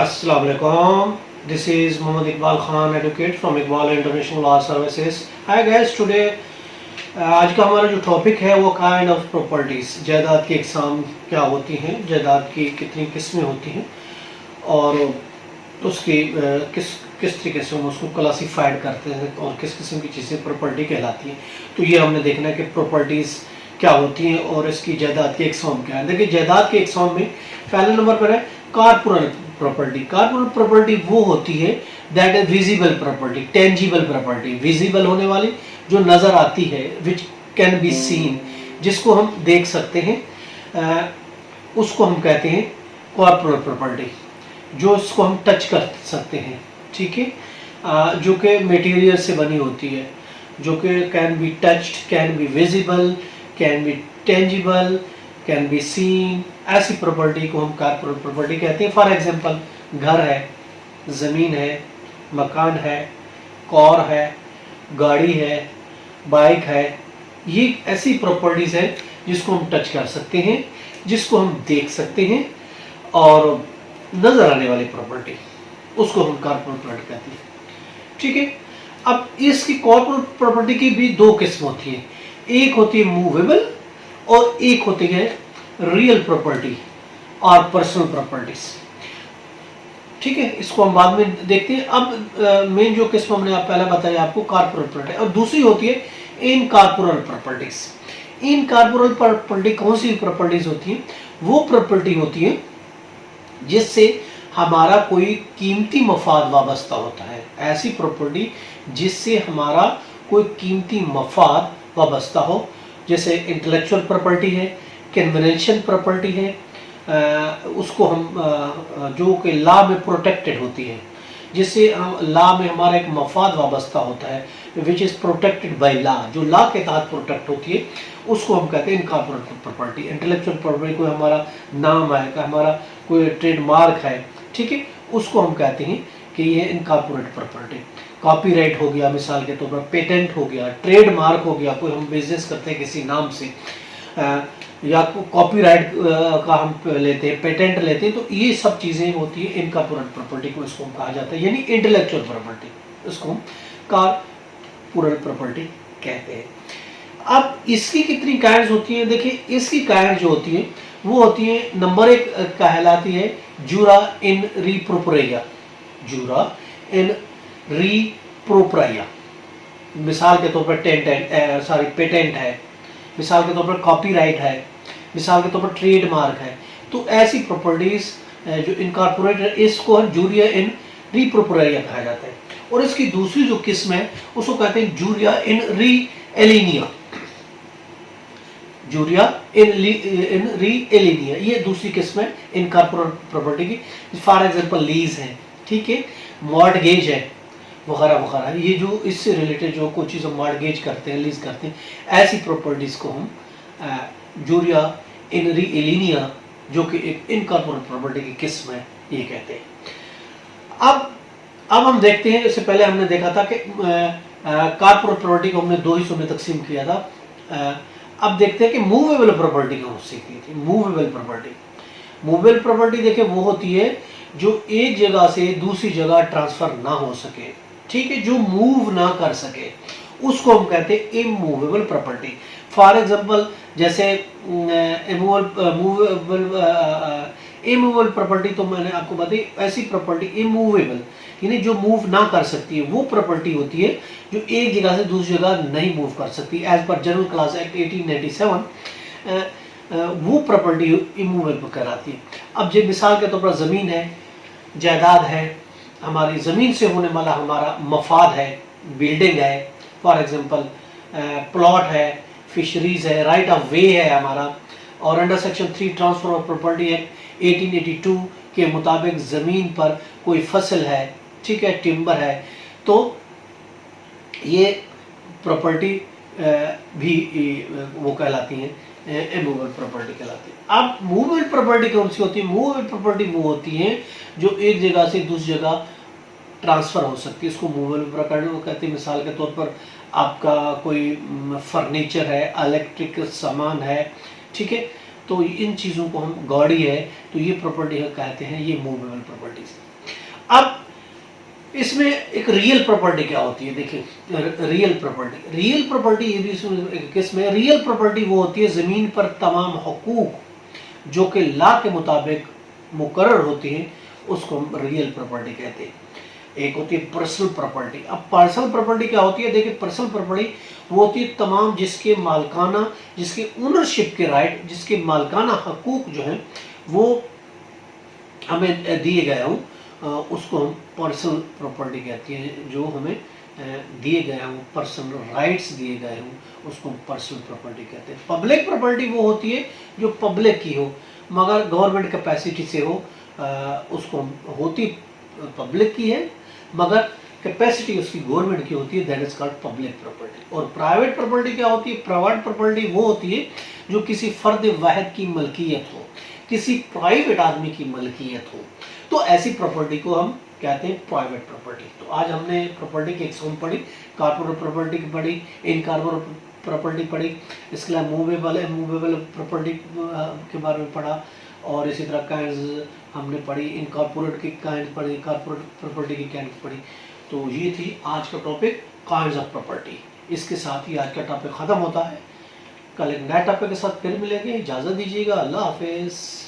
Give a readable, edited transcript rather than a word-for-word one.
अस्सलाम वालेकुम. This is Muhammad Iqbal Khan, advocate from Iqbal International Law Services. Hi guys, today आज का हमारा जो टॉपिक है वो काइंड ऑफ प्रॉपर्टीज, जायदाद की इकसाम क्या होती हैं, जायदाद की कितनी किस्में होती हैं और उसकी किस तरीके से हम उसको क्लासीफाइड करते हैं और किस किस्म की चीज़ें प्रॉपर्टी कहलाती हैं. तो ये हमने देखना है कि प्रॉपर्टीज़ क्या होती हैं और इसकी जायदाद की इकसाम क्या है. देखिए, जायदाद के इकसाम में पहले नंबर पर है कारपोरल प्रॉपर्टी. कारपोरल प्रॉपर्टी वो होती है that is visible property, tangible property, visible होने वाली जो नज़र आती है, विच कैन बी सीन, जिसको हम देख सकते हैं, उसको हम कहते हैं कॉर्पोरल प्रॉपर्टी. जो इसको हम टच कर सकते हैं, ठीक है, जो कि मटेरियल से बनी होती है, जो कि can be touched, can be visible, can be tangible, can be seen. ऐसी प्रॉपर्टी को हम कॉर्पोरल प्रॉपर्टी कहते हैं. फॉर एग्जांपल, घर है, ज़मीन है, मकान है, कार है, गाड़ी है, बाइक है. ये ऐसी प्रॉपर्टीज़ है जिसको हम टच कर सकते हैं, जिसको हम देख सकते हैं और नज़र आने वाली प्रॉपर्टी, उसको हम कॉर्पोरल प्रॉपर्टी कहते हैं. ठीक है. अब इसकी कॉर्पोरल प्रॉपर्टी की भी दो किस्म होती है. एक होती है मूवेबल और एक होती है रियल प्रॉपर्टी और पर्सनल प्रॉपर्टीज. ठीक है, इसको हम बाद में देखते हैं. अब मेन जो किस्म हमने पहले बताया आपको कॉर्पोरल प्रॉपर्टी, और दूसरी होती है इनकॉर्पोरल प्रॉपर्टीज. इनकॉर्पोरल प्रॉपर्टी कौन सी प्रॉपर्टीज होती है? वो प्रॉपर्टी होती है जिससे हमारा कोई कीमती मफाद वाबस्ता होता है. ऐसी प्रॉपर्टी जिससे हमारा कोई कीमती मफाद वाबस्ता हो, जैसे इंटेलेक्चुअल प्रॉपर्टी है, कन्वेंशन प्रॉपर्टी है, उसको हम जो कि लॉ में प्रोटेक्टेड होती है, जिससे लॉ में हमारा एक मफाद वाबस्ता होता है, which is protected by law, जो लॉ के तहत प्रोटेक्ट होती है, उसको हम कहते हैं इनकॉर्पोरेटेड प्रॉपर्टी. इंटेलेक्चुअल प्रॉपर्टी कोई हमारा नाम है, हमारा कोई ट्रेडमार्क है, ठीक है, उसको हम कहते हैं कि ये इनकॉर्पोरेटेड प्रॉपर्टी. कॉपीराइट हो गया, मिसाल के तौर पर पेटेंट हो गया, ट्रेडमार्क हो गया, कोई हम बिजनेस करते हैं किसी नाम से, या कॉपीराइट का हम लेते हैं, पेटेंट लेते हैं, तो ये सब चीज़ें होती है इनकॉर्पोरेटेड प्रॉपर्टी को इसको हम कहा जाता है, यानी इंटेलेक्चुअल प्रॉपर्टी, इसको हम कॉर्पोरल प्रॉपर्टी कहते हैं. अब इसकी कितनी काइंड्स होती हैं? देखिए, इसकी काइंड जो होती है वो होती है, नंबर एक कहलाती है जूरा इन रीप्रोप्रिया. जूरा इन रीप्रोप्रिया, मिसाल के तौर पर पेटेंट है, मिसाल के तौर पर कॉपीराइट है, मिसाल के तौर पर ट्रेडमार्क है. तो ऐसी प्रॉपर्टीज जो इनकॉर्पोरेटेड, इसको जूरिया इन रीप्रोप्रिया कहा जाता है. और इसकी दूसरी जो किस्म है उसको कहते हैं जूरिया इन री एलिनिया. जूरिया इन री एलिनिया, ये दूसरी किस्म है इनकॉर्पोरेटेड प्रॉपर्टी की. फॉर एग्जांपल, लीज है, ठीक है, मॉर्टगेज है, वगैरह वगैरह. ये जो इससे रिलेटेड जो कोई चीज़ हम मॉर्टगेज करते हैं, लीज करते हैं, ऐसी प्रॉपर्टीज़ को हम जूरिया इन री एलिनिया, जो कि एक इनकॉर्पोरेटेड प्रॉपर्टी की किस्म है, ये कहते हैं. अब हम देखते हैं, इससे पहले हमने देखा था कि कॉर्पोरेट प्रॉपर्टी को हमने दो हिस्सों में तकसीम किया था. अब देखते हैं कि मूवेबल प्रॉपर्टी कौन सी थी. मूवेबल प्रॉपर्टी, मूवेबल प्रॉपर्टी देखिए वो होती है जो एक जगह से दूसरी जगह ट्रांसफर ना हो सके, ठीक है, जो मूव ना कर सके, उसको हम कहते हैं इमूवेबल प्रॉपर्टी. फॉर एग्जांपल, जैसे इमूवेबल प्रॉपर्टी तो मैंने आपको बताई. ऐसी प्रॉपर्टी इमूवेबल यानी जो मूव ना कर सकती है, वो प्रॉपर्टी होती है जो एक जगह से दूसरी जगह नहीं मूव कर सकती. As per general class act 1897 वो प्रॉपर्टी इमूवेबल कहलाती है. अब जो मिसाल के तौर पर ज़मीन है, जायदाद है, हमारी ज़मीन से होने वाला हमारा मफाद है, बिल्डिंग है, फॉर एग्जांपल प्लॉट है, फिशरीज़ है, राइट ऑफ वे है हमारा. और under section 3 transfer of property act 1882 के मुताबिक ज़मीन पर कोई फसल है, ठीक है, टिम्बर है, तो ये प्रॉपर्टी भी वो कहलाती हैं, इमूवेबल प्रॉपर्टी कहलाती है. अब मूवेबल प्रॉपर्टी कौन सी होती है? मूवेबल प्रॉपर्टी वो होती है जो एक जगह से दूसरी जगह ट्रांसफ़र हो सकती है, इसको मूवेबल प्रॉपर्टी वो कहते हैं. मिसाल के तौर पर आपका कोई फर्नीचर है, इलेक्ट्रिक सामान है, ठीक है, तो इन चीज़ों को हम, गाड़ी है, तो ये प्रॉपर्टी कहते हैं, ये मूवेबल प्रॉपर्टीज. अब इसमें एक रियल प्रॉपर्टी क्या होती है, देखिए रियल प्रॉपर्टी ये भी इसमें किसमें, रियल प्रॉपर्टी वो होती है ज़मीन पर तमाम हकूक जो कि लॉ के मुताबिक मुकर्रर होती हैं, उसको हम रियल प्रॉपर्टी कहते हैं। एक होती है पर्सनल प्रॉपर्टी। अब पर्सनल प्रॉपर्टी क्या होती है, देखिए पर्सनल प्रॉपर्टी वो होती है तमाम जिसके मालकाना, जिसके ओनरशिप के राइट, जिसके मालकाना हकूक जो हैं वो हमें दिए गए हों, उसको हम पर्सनल प्रॉपर्टी कहते हैं। जो हमें दिए गए हों, पर्सनल राइट्स दिए गए हों, उसको हम पर्सनल प्रॉपर्टी कहते हैं। पब्लिक प्रॉपर्टी वो होती है जो पब्लिक की हो मगर गवर्नमेंट कैपेसिटी से हो, उसको होती पब्लिक की है मगर कैपेसिटी उसकी गवर्नमेंट की होती है, that is called public property. और प्राइवेट प्रॉपर्टी क्या होती है, प्राइवेट प्रॉपर्टी वो होती है जो किसी फर्द वाहिद की मलकियत हो, किसी प्राइवेट आदमी की मलकियत हो, तो ऐसी प्रॉपर्टी को हम कहते हैं प्राइवेट प्रॉपर्टी। तो आज हमने प्रॉपर्टी की एक पढ़ी, कॉर्पोरेट प्रॉपर्टी की पढ़ी, इनकॉर्पोरेट प्रॉपर्टी पढ़ी, इसके अलावा मूवेबल प्रॉपर्टी के बारे में पढ़ा, और इसी तरह काइंड्स हमने पढ़ी, इनकॉर्पोरेट की काइंड पढ़ी, कॉर्पोरेट प्रॉपर्टी की काइंड पढ़ी। तो ये थी आज का टॉपिक, काइंड्स ऑफ प्रॉपर्टी। इसके साथ ही आज का टॉपिक ख़त्म होता है। कल एक नए टॉपिक के साथ फिर मिलेंगे, इजाज़त दीजिएगा, अल्लाह हाफिज़।